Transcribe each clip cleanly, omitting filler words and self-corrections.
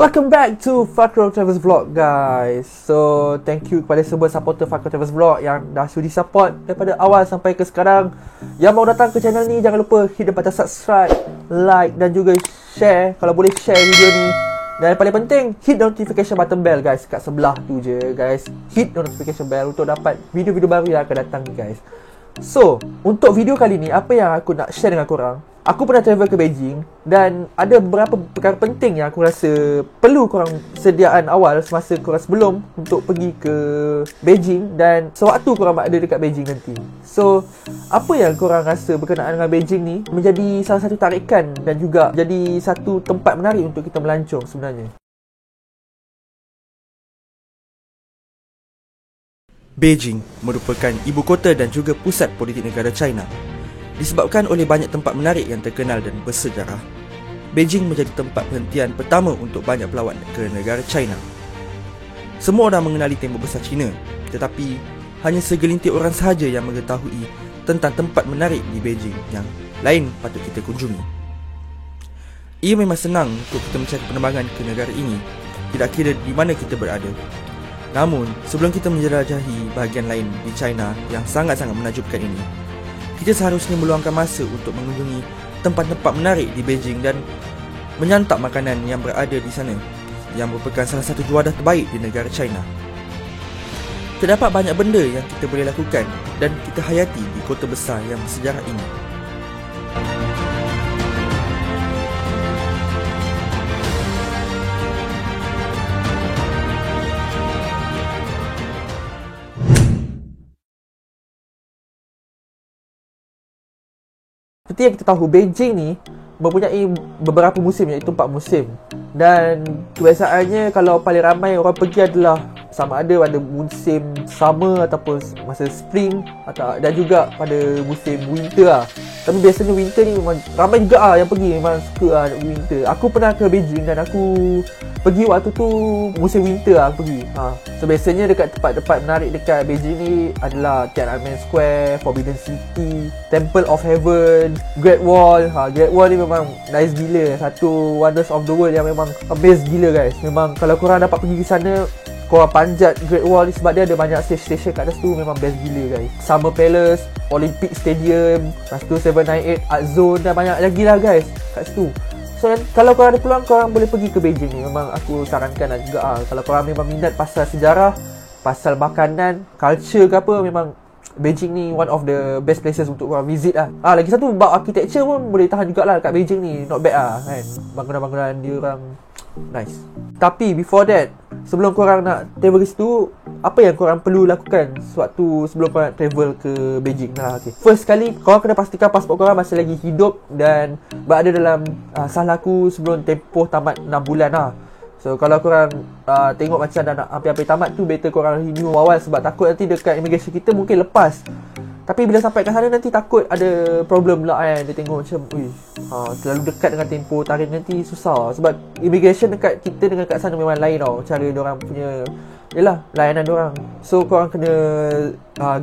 Welcome back to Fakro Travels Vlog, guys. So, thank you kepada semua supporter Fakro Travels Vlog yang dah sudi support daripada awal sampai ke sekarang. Yang mau datang ke channel ni, jangan lupa hit the button subscribe, like dan juga share. Kalau boleh share video ni. Dan yang paling penting, hit notification button bell, guys. Kat sebelah tu je, guys. Hit notification bell untuk dapat video-video baru yang akan datang ni, guys. So, untuk video kali ni, apa yang aku nak share dengan korang, aku pernah travel ke Beijing dan ada beberapa perkara penting yang aku rasa perlu korang sediaan awal semasa korang sebelum untuk pergi ke Beijing dan sewaktu korang ada dekat Beijing nanti. So, apa yang korang rasa berkenaan dengan Beijing ni menjadi salah satu tarikan dan juga jadi satu tempat menarik untuk kita melancong sebenarnya. Beijing merupakan ibu kota dan juga pusat politik negara China. Disebabkan oleh banyak tempat menarik yang terkenal dan bersejarah, Beijing menjadi tempat perhentian pertama untuk banyak pelawat ke negara China. Semua orang mengenali tembok besar China, tetapi hanya segelintir orang sahaja yang mengetahui tentang tempat menarik di Beijing yang lain patut kita kunjungi. Ia memang senang untuk kita mencari penerbangan ke negara ini, tidak kira di mana kita berada. Namun, sebelum kita menjelajahi bahagian lain di China yang sangat-sangat menakjubkan ini, kita seharusnya meluangkan masa untuk mengunjungi tempat-tempat menarik di Beijing dan menyantap makanan yang berada di sana, yang merupakan salah satu juadah terbaik di negara China. Terdapat banyak benda yang kita boleh lakukan dan kita hayati di kota besar yang bersejarah ini. Seperti yang kita tahu, Beijing ni mempunyai beberapa musim, iaitu 4 musim. Dan kebiasaannya kalau paling ramai orang pergi adalah sama ada pada musim summer ataupun masa spring dan juga pada musim winter lah. Tapi biasanya winter ni memang ramai juga yang pergi, memang suka winter. Aku pernah ke Beijing dan aku pergi waktu tu musim winter lah aku pergi. So biasanya dekat tempat-tempat menarik dekat Beijing ni adalah Tiananmen Square, Forbidden City, Temple of Heaven, Great Wall. Great Wall ni memang nice gila, satu wonders of the world yang memang best gila, guys. Memang kalau korang dapat pergi ke sana, korang panjat Great Wall ni sebab dia ada banyak station kat atas tu, memang best gila, guys. Summer Palace, Olympic Stadium, lepas tu 798 Art Zone dan banyak lagi lah, guys, kat situ. So kalau korang ada peluang, korang boleh pergi ke Beijing ni. Memang aku sarankan lah juga kalau korang memang minat pasal sejarah, pasal makanan, culture ke apa, memang Beijing ni one of the best places untuk korang visit lah. Lagi satu, bab architecture pun boleh tahan jugalah kat Beijing ni. Not bad lah kan, bangunan-bangunan dia orang nice. Tapi before that, sebelum korang nak travel ke situ, apa yang korang perlu lakukan sewaktu sebelum korang nak travel ke Beijing lah. First kali, korang kena pastikan pasport korang masih lagi hidup dan berada dalam sah laku sebelum tempoh tamat 6 bulan lah. So kalau korang tengok macam dah nak hampir-hampir tamat tu, better korang renew awal sebab takut nanti dekat immigration kita mungkin lepas. Tapi bila sampai kat sana nanti takut ada problem pula kan. Dia tengok macam terlalu dekat dengan tempoh tarikh nanti susah. Sebab immigration dekat kita dengan kat sana memang lain tau, cara diorang punya layanan diorang. So korang kena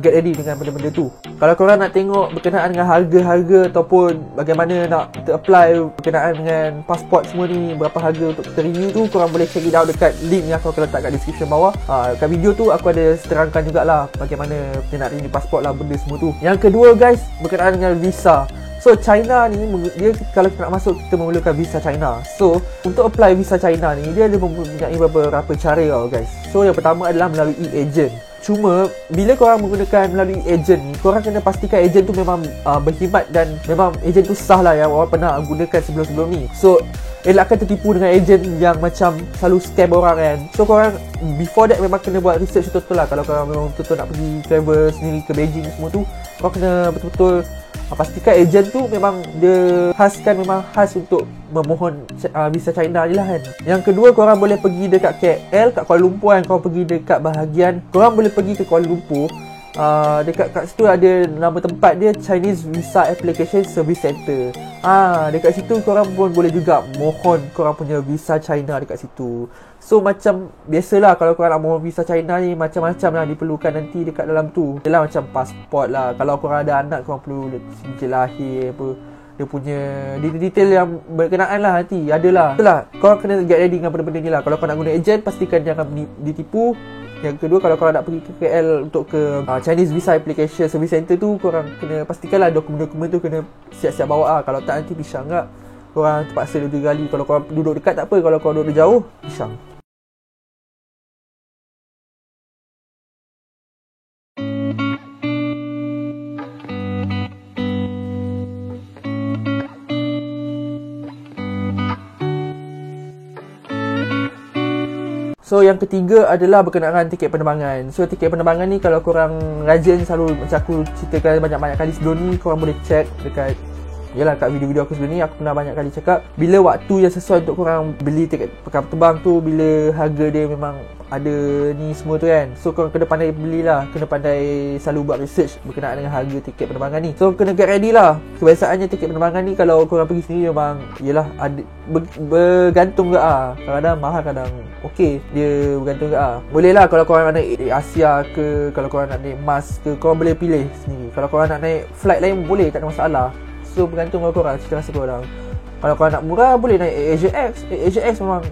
get ready dengan benda-benda tu. Kalau korang nak tengok berkenaan dengan harga-harga ataupun bagaimana nak kita apply berkenaan dengan pasport semua ni, berapa harga untuk kita renew tu, korang boleh check it out dekat link yang aku akan letak kat description bawah. Kat video tu aku ada terangkan jugalah bagaimana kita nak renew pasport lah, benda semua tu. Yang kedua, guys, berkenaan dengan visa. So China ni, dia kalau kita nak masuk, kita memerlukan visa China. So untuk apply visa China ni, dia ada mempunyai beberapa cara tau, guys. So yang pertama adalah melalui agent. Cuma bila korang menggunakan melalui agent ni, korang kena pastikan agent tu memang berkhidmat dan memang agent tu sah lah, yang orang pernah gunakan sebelum-sebelum ni. So elakkan tertipu dengan agent yang macam selalu scam orang kan. So korang before that memang kena buat research betul-betul lah. Kalau korang memang betul-betul nak pergi travel sendiri ke Beijing semua tu, korang kena betul-betul pastikan agent tu memang dia memang khas untuk memohon visa China je lah kan. Yang kedua, korang boleh pergi dekat KL, kat Kuala Lumpur kan. Korang pergi dekat bahagian, korang boleh pergi ke Kuala Lumpur. Dekat kat situ ada nama tempat dia, Chinese Visa Application Service Center. Dekat situ korang pun boleh juga mohon korang punya visa China dekat situ. So macam biasalah, kalau korang nak mohon visa China ni, macam-macam lah diperlukan nanti dekat dalam tu. Yalah, macam pasport lah. Kalau korang ada anak, korang perlu sijil lahir apa. dia punya detail-detail yang berkenaan lah nanti. Adalah. Itulah, kau kena get ready dengan benda-benda ni lah. Kalau kau nak guna ejen, pastikan jangan ditipu. Yang kedua, kalau korang nak pergi ke KL untuk ke Chinese Visa Application Service Center tu, korang kena pastikan lah dokumen-dokumen tu kena siap-siap bawa lah. Kalau tak nanti pisang tak. Korang terpaksa duduk gali. Kalau korang duduk dekat tak apa, kalau korang duduk jauh, pisang. So yang ketiga adalah berkenaan tiket penerbangan. So tiket penerbangan ni kalau korang rajin selalu macam aku ceritakan banyak-banyak kali sebelum ni, korang boleh check dekat kat video-video aku sebelum ni. Aku pernah banyak kali cakap bila waktu yang sesuai untuk korang beli tiket terbang tu, bila harga dia memang ada ni semua tu kan. So korang kena pandai belilah, kena pandai selalu buat research berkenaan dengan harga tiket penerbangan ni. So kena get ready lah. Kebiasaannya tiket penerbangan ni kalau korang pergi sendiri memang ada bergantung ke kadang mahal, kadang okey, dia bergantung ke Boleh lah kalau korang nak naik Asia ke, kalau korang nak naik Mars ke, korang boleh pilih sendiri. Kalau korang nak naik flight lain boleh, tak ada masalah. So bergantung dengan korang, cerita rasa korang. Kalau korang nak murah boleh naik Asia X memang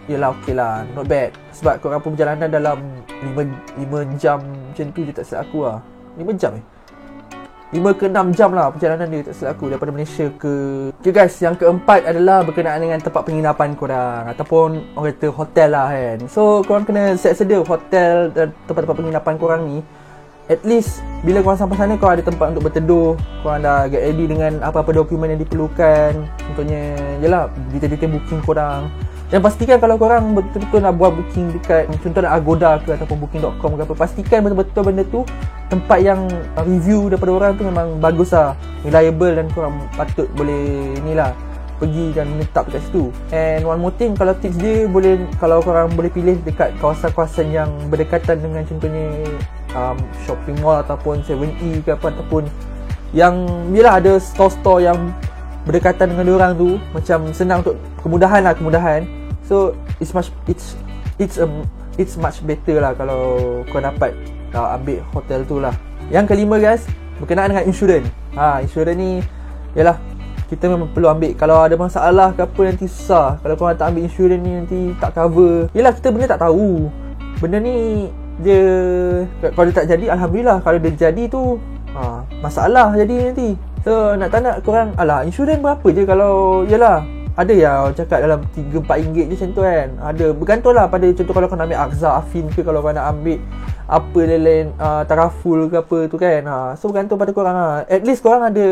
okey lah, not bad. Sebab korang pun perjalanan dalam 5 jam macam tu je tak silap aku 5 jam 5 ke 6 jam lah perjalanan dia tak silap aku daripada Malaysia ke. Okay guys, yang keempat adalah berkenaan dengan tempat penginapan korang, ataupun orang kata hotel lah kan. So korang kena sedia hotel dan tempat-tempat penginapan korang ni. At least bila korang sampai sana, korang ada tempat untuk berteduh, korang dah get ready dengan apa-apa dokumen yang diperlukan. Contohnya detail-detail booking korang. Dan pastikan kalau korang betul-betul nak buat booking dekat contohnya Agoda ke ataupun booking.com ke apa, pastikan betul-betul benda tu tempat yang review daripada orang tu memang bagus lah, reliable, dan korang patut boleh pergi dan menetap dekat situ. And one more thing, kalau tips dia kalau korang boleh pilih dekat kawasan-kawasan yang berdekatan dengan contohnya shopping mall ataupun 7E ke apa, ataupun yang ada store-store yang berdekatan dengan diorang tu, macam senang untuk kemudahan. So it's much better lah kalau kau dapat ambil hotel tu lah. Yang kelima guys, berkenaan dengan insurans. Insurans ni kita memang perlu ambil. Kalau ada masalah ke apa nanti susah. Kalau korang tak ambil insurans ni nanti tak cover. Kita benda tak tahu. Benda ni dia kalau dia tak jadi, alhamdulillah. Kalau dia jadi tu masalah jadi nanti. So nak tak nak korang, insurans berapa je kalau ada yang cakap dalam 3-4 ringgit je macam tu kan. Ada bergantung lah pada contoh kalau kau nak ambil Akza, Afin ke, kalau kau nak ambil apa lain Taraful ke apa tu kan. So bergantung pada korang At least korang ada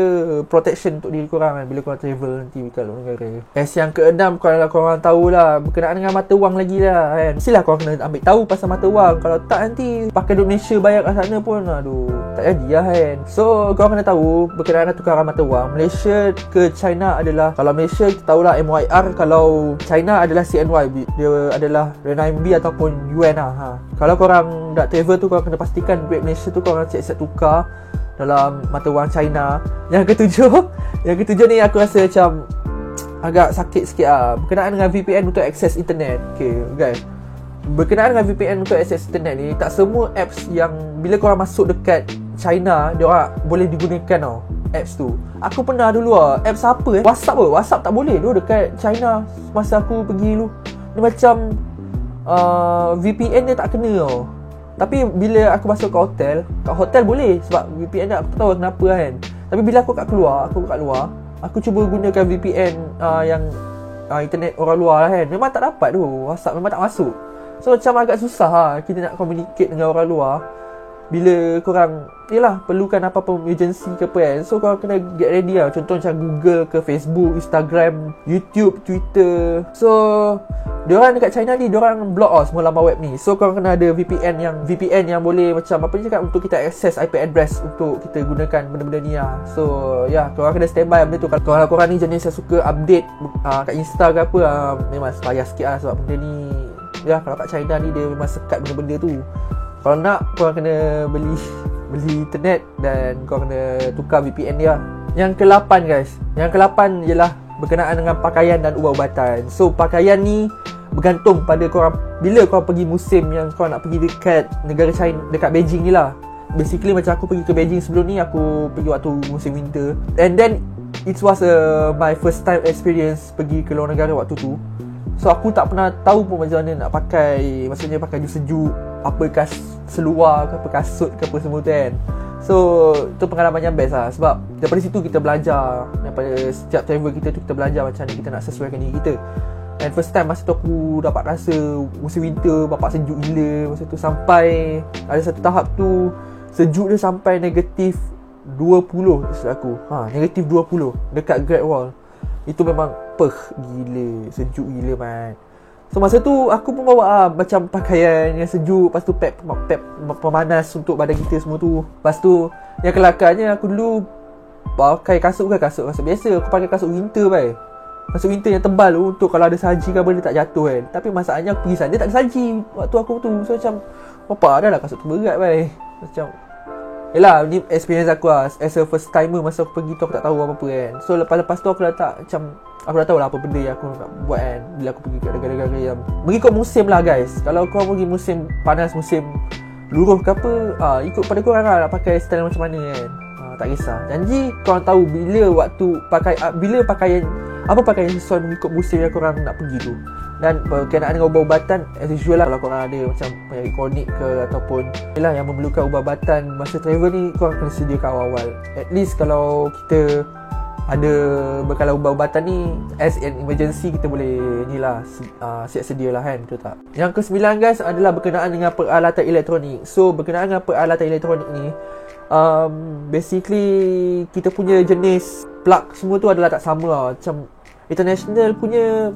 protection untuk diri korang kan bila korang travel nanti kat luar negara. Yang keenam, kalau korang tahulah berkenaan dengan mata wang lagi lah kan. Mestilah korang kena ambil tahu pasal mata wang. Kalau tak nanti pakai duit Malaysia bayar kat sana pun tak jadi lah kan. So korang kena tahu berkenaan tukaran mata wang Malaysia ke China adalah, kalau Malaysia kita tahulah MYR, kalau China adalah CNY, dia adalah renminbi ataupun yuan lah. Kalau korang nak travel tu, korang kena pastikan duit Malaysia tu korang siap-siap tukar dalam mata wang China. Yang ketujuh ni aku rasa macam agak sakit sikit berkenaan dengan VPN untuk akses internet. Okay guys, berkenaan dengan VPN untuk akses internet ni, tak semua apps yang bila korang masuk dekat China diorang boleh digunakan apps tu. Aku pernah dulu apps apa WhatsApp tak boleh tu dekat China masa aku pergi dulu. Dia macam VPN dia tak kena Tapi bila aku masuk kat hotel boleh, sebab VPN dia aku tak tahu kenapa kan. Tapi bila aku kat luar, aku cuba gunakan VPN yang internet orang luar lah kan, memang tak dapat tu. WhatsApp memang tak masuk. So macam agak susah kita nak communicate dengan orang luar bila korang perlukan apa-apa emergency ke apa kan. So korang kena get ready lah. Contoh macam Google ke, Facebook, Instagram, YouTube, Twitter. So diorang dekat China ni, diorang block semua laman web ni. So korang kena ada VPN yang boleh macam apa ni cakap, untuk kita access IP address untuk kita gunakan benda-benda ni lah. So korang kena standby benda tu. Kalau korang ni jenis yang suka update kat Insta ke apa, memang payah sikit lah. Sebab benda ni kalau kat China ni dia memang sekat benda-benda tu. Kalau nak, korang kena beli internet dan korang kena tukar VPN dia. Yang ke-8 guys, ialah berkenaan dengan pakaian dan ubat-ubatan. So pakaian ni bergantung pada korang. Bila korang pergi musim yang korang nak pergi dekat negara China, dekat Beijing ni lah, Basically macam aku pergi ke Beijing sebelum ni, aku pergi waktu musim winter. And then it was my first time experience pergi ke luar negara waktu tu. So aku tak pernah tahu pun macam mana nak pakai, maksudnya pakai baju sejuk, apa seluar ke apa, kasut ke apa semua tu kan. So itu pengalaman yang best lah. Sebab daripada situ kita belajar, daripada setiap travel kita tu kita belajar macam mana kita nak sesuaikan diri kita. And first time masa tu aku dapat rasa musim winter bapak sejuk gila masa tu, sampai ada satu tahap tu sejuk dia sampai negatif 20 istilah aku. Negatif 20 dekat Great Wall. Itu memang gila, sejuk gila man. So masa tu aku pun bawa macam pakaian yang sejuk, lepas tu pack pemanas untuk badan kita semua tu. Lepas tu yang kelakarnya aku dulu pakai kasut biasa. Aku pakai kasut winter bai. Kasut winter yang tebal tu untuk kalau ada saji ke apa dia tak jatuh kan. Tapi masalahnya aku pergi sana dia tak ada saji waktu aku tu. So macam apa dah lah kasut tu berat bai. Macam yelah, ni experience aku lah. As a first timer masa aku pergi tu aku tak tahu apa-apa kan. So lepas tu aku dah tahu lah apa benda yang aku nak buat kan bila aku pergi ke negara-negara yang mengikut musim lah guys. Kalau kau pergi musim panas, musim luruh ke apa, ikut pada korang lah nak pakai style macam mana kan. Tak kisah. Janji korang tahu bila pakaian sesuai mengikut musim yang korang nak pergi tu. Dan berkenaan dengan ubat-ubatan, as usual lah, kalau korang ada macam penyakit kronik ke ataupun yelah yang memerlukan ubat-ubatan masa travel ni, korang kena sediakan awal-awal. At least kalau kita ada bekalan ubat-ubatan ni, as an emergency kita boleh ni lah siap sedia lah kan, betul tak? Yang ke-9 guys adalah berkenaan dengan peralatan elektronik. So berkenaan dengan peralatan elektronik ni, basically kita punya jenis plug semua tu adalah tak sama lah. Macam international punya,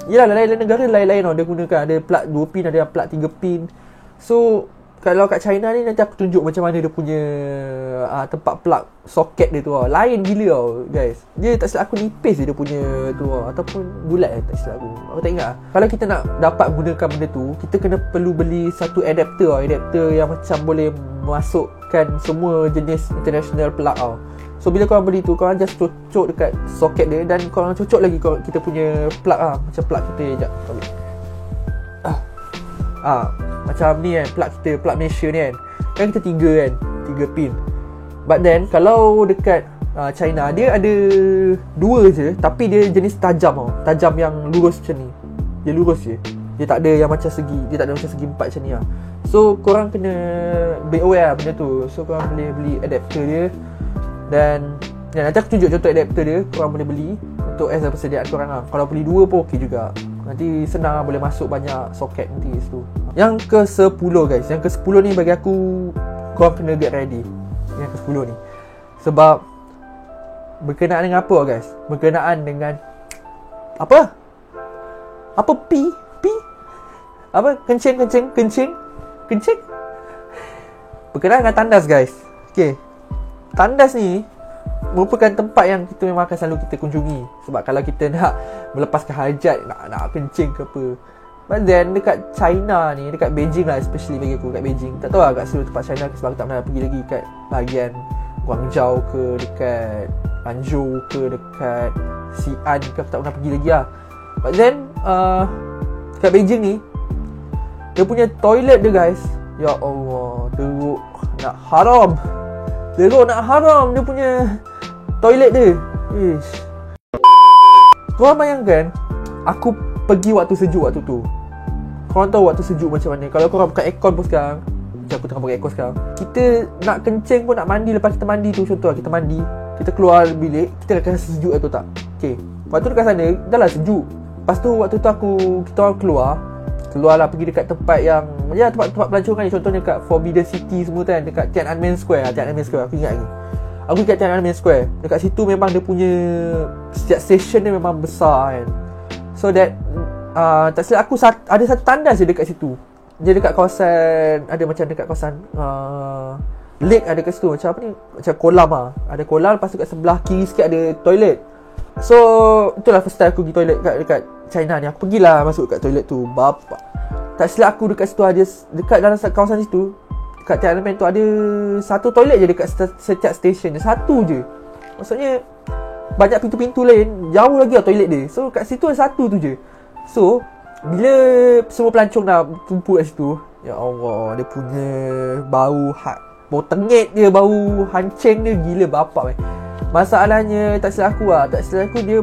yelah lain-lain negara lain-lain lah dia gunakan. Ada plug 2 pin, ada yang plug 3 pin. So kalau kat China ni nanti aku tunjuk macam mana dia punya tempat plug soket dia tu lah. Lain gila tau guys. Dia tak silap aku nipis dia punya tu lah. Ataupun bulat tak silap aku tak ingat lah. Kalau kita nak dapat gunakan benda tu, kita perlu beli satu adapter lah. Adapter yang macam boleh masukkan semua jenis international plug tau. So bila korang beli tu, korang just cocok dekat soket dia. Dan korang cocok lagi kita punya plug lah. Macam plug kita, sekejap macam ni kan, plug Malaysia ni kan kita 3 kan, 3 pin. But then kalau dekat China, dia ada 2 je, tapi dia jenis tajam tau. Tajam yang lurus macam ni. Dia lurus je, dia tak ada yang macam segi, dia tak ada macam segi 4 macam ni lah. So korang kena be aware lah benda tu. So korang boleh beli adapter dia. Dan nanti aku tunjuk contoh adapter dia, korang boleh beli untuk as a persediaan korang lah. Kalau beli 2 pun okey juga. Nanti senang lah, boleh masuk banyak soket nanti situ. Yang ke-10 guys, yang ke-10 ni bagi aku korang kena get ready. Yang ke-10 ni sebab berkenaan dengan apa guys? Berkenaan dengan apa? Pi? Apa? Kencing? Berkenaan dengan tandas guys. Okay, tandas ni merupakan tempat yang kita memang akan selalu kita kunjungi. Sebab kalau kita nak melepaskan hajat, nak kencing ke apa. But then dekat China ni, dekat Beijing lah especially bagi aku, dekat Beijing, tak tahu lah kat seluruh tempat China sebab aku tak pernah pergi lagi kat bahagian Guangzhou ke, dekat Hangzhou ke, dekat Xi'an ke, aku tak pernah pergi lagi lah. But then dekat Beijing ni, dia punya toilet dia guys, ya Allah, teruk nak haram dia punya toilet dia. Korang bayangkan, aku pergi waktu sejuk waktu tu. Korang tahu waktu sejuk macam mana. Kalau korang buka aircon pun sekarang, macam aku tengah pakai aircon sekarang, kita nak kencing pun, nak mandi, lepas kita mandi tu, contoh lah kita mandi, kita keluar bilik, kita akan rasa sejuk atau tak. Okay, waktu dekat sana dah lah sejuk. Lepas tu waktu tu kita orang keluarlah pergi dekat tempat yang tempat pelancongan ni. Contohnya dekat Forbidden City semua kan, dekat Tiananmen Square. Aku ingat lagi. Aku dekat Tiananmen Square. Dekat situ memang dia punya setiap station dia memang besar kan. So that tak silap aku ada satu tandas je dekat situ. Dia dekat kawasan, ada macam dekat kawasan lake ada kat situ. Macam apa ni, macam kolam lah. Ada kolam, lepas tu kat sebelah kiri sikit ada toilet. So itulah first time aku pergi toilet dekat China ni. Aku pergilah masuk kat toilet tu. Bapak, tak silap aku dekat situ ada, dekat dalam kawasan situ, dekat Tiananmen tu ada satu toilet je dekat setiap stesen. Satu je. Maksudnya banyak pintu-pintu lain, jauh lagi lah toilet dia. So kat situ ada satu tu je. So bila semua pelancong dah tumpuk kat situ, ya Allah, dia punya bau Bau tengit dia, bau hancing dia, gila bapak Masalahnya tak silap aku dia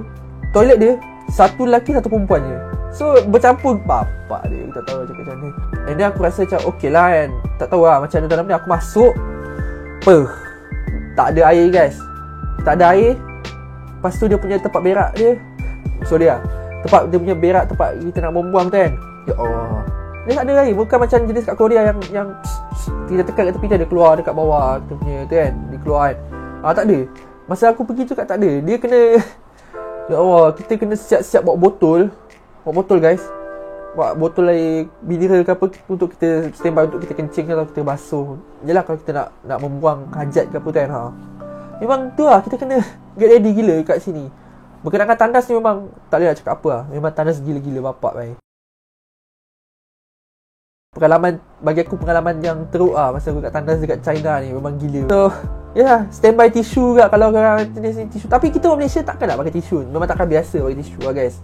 toilet dia satu lelaki satu perempuan je. So bercampur bapak dia, tak tahu cakap macam mana. And then aku rasa macam okey lah kan, tak tahu lah macam mana dalam ni. Aku masuk tak ada air guys, tak ada air. Lepas tu dia punya tempat berak dia, tempat dia punya berak, tempat kita nak membuang tu kan, ya Allah, dia tak ada air. Bukan macam jenis kat Korea yang kita tekan kat tepi tu, dia keluar dekat bawah kita punya tu kan, dia keluar kan. Tak ada. Masa aku pergi tu kat tak ada. Dia kena ya Allah, kita kena siap-siap bawa botol guys, bawa botol air mineral ke apa untuk kita standby, untuk kita kencing atau kita basuh. Yelah kalau kita nak membuang hajat ke apa kan. Memang tu lah, kita kena get ready gila kat sini. Berkenaan tandas ni memang tak boleh nak cakap apa lah. Memang tandas gila-gila bapak Pengalaman, bagi aku pengalaman yang teruk lah masa aku kat tandas dekat China ni, memang gila. So ya, standby tisu juga kalau korang jenis tisu. Tapi kita orang Malaysia takkan nak pakai tisu. Memang takkan biasa pakai tisu lah guys.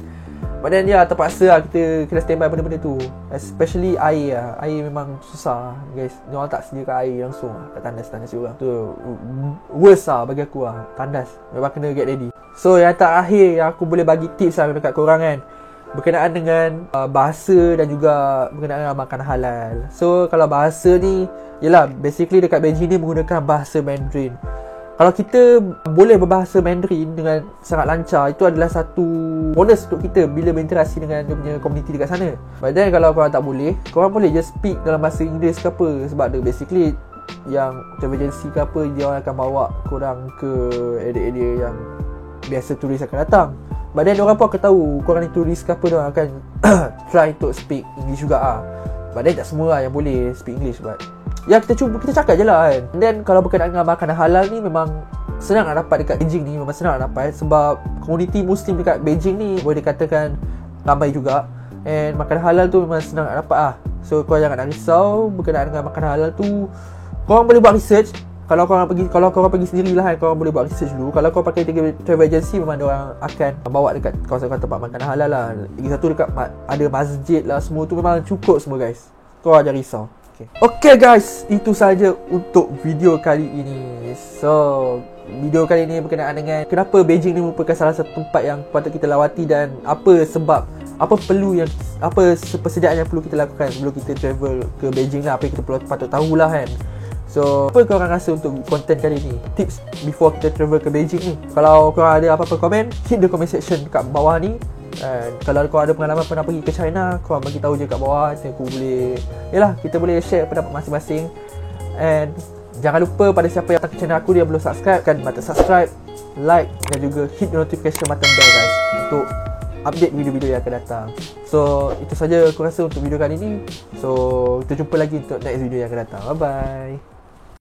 But then ya, terpaksa lah kita kena standby benda-benda tu. Especially air lah. Air memang susah guys. Diorang tak sediakan air langsung lah kat tandas diorang. Tu worst lah bagi aku lah. Tandas memang kena get ready. So yang terakhir yang aku boleh bagi tips lah dekat korang kan, berkenaan dengan bahasa dan juga berkenaan dengan makanan halal. So kalau bahasa ni, yelah basically dekat Beijing ni menggunakan bahasa Mandarin. Kalau kita boleh berbahasa Mandarin dengan sangat lancar, itu adalah satu bonus untuk kita bila berinteraksi dengan dia punya community dekat sana. But then kalau korang tak boleh, korang boleh just speak dalam bahasa Inggeris ke apa. Sebab dia basically yang travel agency ke apa, dia orang akan bawa korang ke area-area yang biasa turis akan datang. But then diorang pun akan tahu korang ni turis ke apa, diorang akan try untuk speak English juga lah. But then tak semua lah yang boleh speak English. But ya, kita cakap je lah kan. And then kalau berkenaan dengan makanan halal ni, memang senang nak dapat dekat Beijing ni. Memang senang nak dapat sebab komuniti Muslim dekat Beijing ni boleh dikatakan ramai juga. And makanan halal tu memang senang nak dapat lah. So korang jangan nak risau berkenaan dengan makanan halal tu. Korang boleh buat research. Kalau korang pergi sendirilah kan, korang boleh buat research dulu. Kalau korang pakai travel agency, memang diorang akan bawa dekat kawasan tempat makanan halal lah. Lagi satu dekat ada masjid lah, semua tu memang cukup semua guys. Korang jangan risau. Okay guys, itu saja untuk video kali ini. So video kali ini berkenaan dengan kenapa Beijing ni merupakan salah satu tempat yang patut kita lawati, dan apa persediaan yang perlu kita lakukan sebelum kita travel ke Beijing lah. Apa yang kita patut tahulah kan. So apa korang rasa untuk konten kali ni, tips before kita travel ke Beijing ni? Kalau korang ada apa-apa komen, hit the comment section kat bawah ni. Dan kalau korang ada pengalaman pernah pergi ke China, korang bagi tahu je kat bawah. Nanti aku boleh, yelah, kita boleh share pendapat masing-masing. And jangan lupa pada siapa yang datang ke channel aku, dia belum subscribe, kan button subscribe, like dan juga hit the notification button bell guys, untuk update video-video yang akan datang. So itu saja aku rasa untuk video kali ni. So kita jumpa lagi untuk next video yang akan datang. Bye bye.